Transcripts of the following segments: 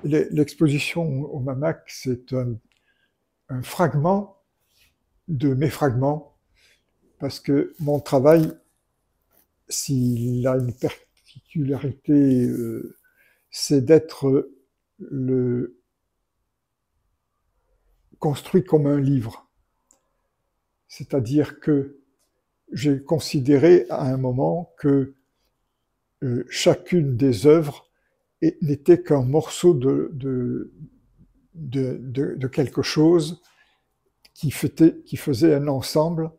L'exposition au MAMAC, c'est un fragment de mes fragments, parce que mon travail, s'il a une particularité, c'est d'être construit comme un livre. C'est-à-dire que j'ai considéré à un moment que chacune des œuvres n'était qu'un morceau de quelque chose qui faisait un ensemble.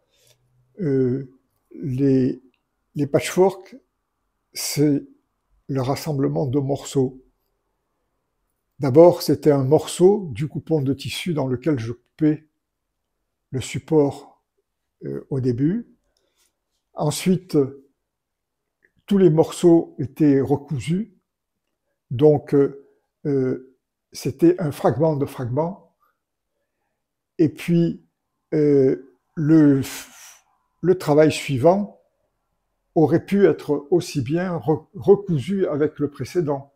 Les patchworks, c'est le rassemblement de morceaux. D'abord, c'était un morceau du coupon de tissu dans lequel je coupais le support au début. Ensuite, tous les morceaux étaient recousus, donc c'était un fragment de fragment. Et puis, le travail suivant aurait pu être aussi bien recousu avec le précédent.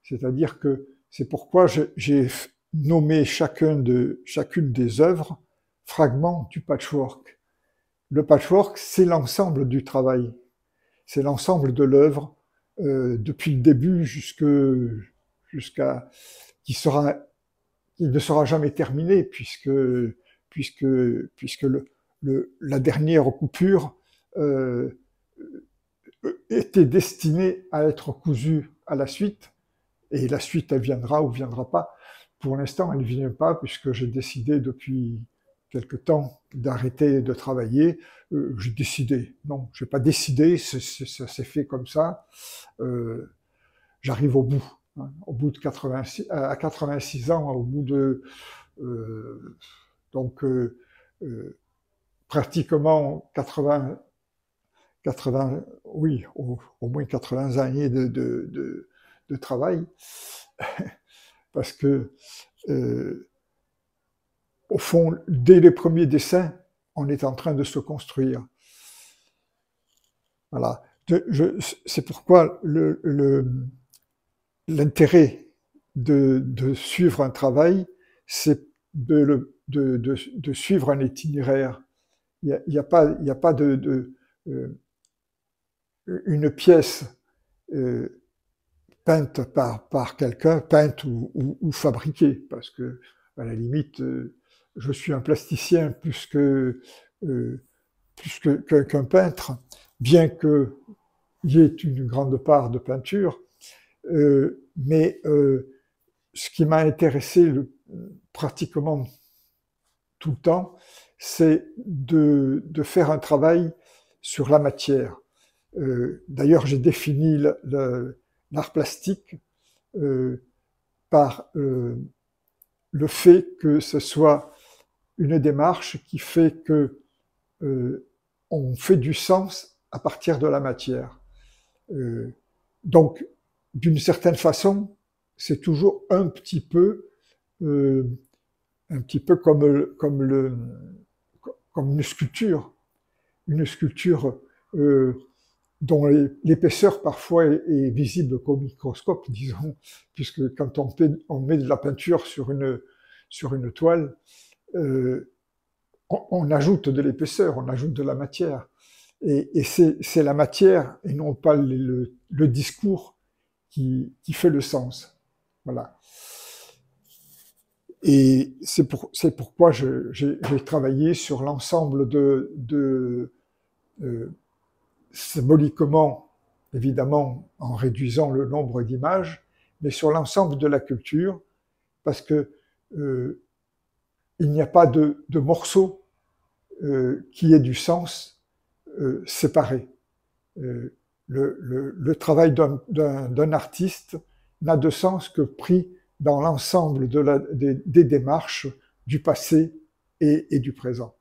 C'est-à-dire que c'est pourquoi j'ai nommé chacune des œuvres fragment du patchwork. Le patchwork, c'est l'ensemble du travail. C'est l'ensemble de l'œuvre, depuis le début jusqu'à qui ne sera jamais terminé, puisque la dernière coupure était destinée à être cousue à la suite, et la suite, elle viendra ou viendra pas. Pour l'instant, elle ne vient pas, puisque j'ai décidé depuis quelque temps d'arrêter de travailler. J'ai décidé, non, je n'ai pas décidé, ça s'est fait comme ça. J'arrive au bout. Hein, au bout de 86 ans, au bout de pratiquement 80, oui, au moins 80 années de travail, parce que au fond, dès les premiers dessins, on est en train de se construire. Voilà. C'est pourquoi l'intérêt de suivre un travail, c'est de suivre un itinéraire. Il n'y a pas une pièce peinte par quelqu'un, peinte ou fabriquée, parce que à la limite, je suis un plasticien plus qu'un peintre, bien qu'il y ait une grande part de peinture, mais ce qui m'a intéressé pratiquement tout le temps, c'est de faire un travail sur la matière. D'ailleurs, j'ai défini l'art plastique par le fait que ce soit une démarche qui fait que on fait du sens à partir de la matière. Donc, d'une certaine façon, c'est toujours un petit peu comme une sculpture. Une sculpture dont l'épaisseur parfois est visible qu'au microscope, disons, puisque quand on met de la peinture sur une toile, on ajoute de l'épaisseur, on ajoute de la matière. Et c'est la matière et non pas le discours qui fait le sens. Voilà. Et c'est pourquoi j'ai travaillé sur l'ensemble symboliquement, évidemment, en réduisant le nombre d'images, mais sur l'ensemble de la culture, parce que il n'y a pas de morceau qui ait du sens séparé. Le travail d'un artiste n'a de sens que pris dans l'ensemble des démarches du passé et du présent.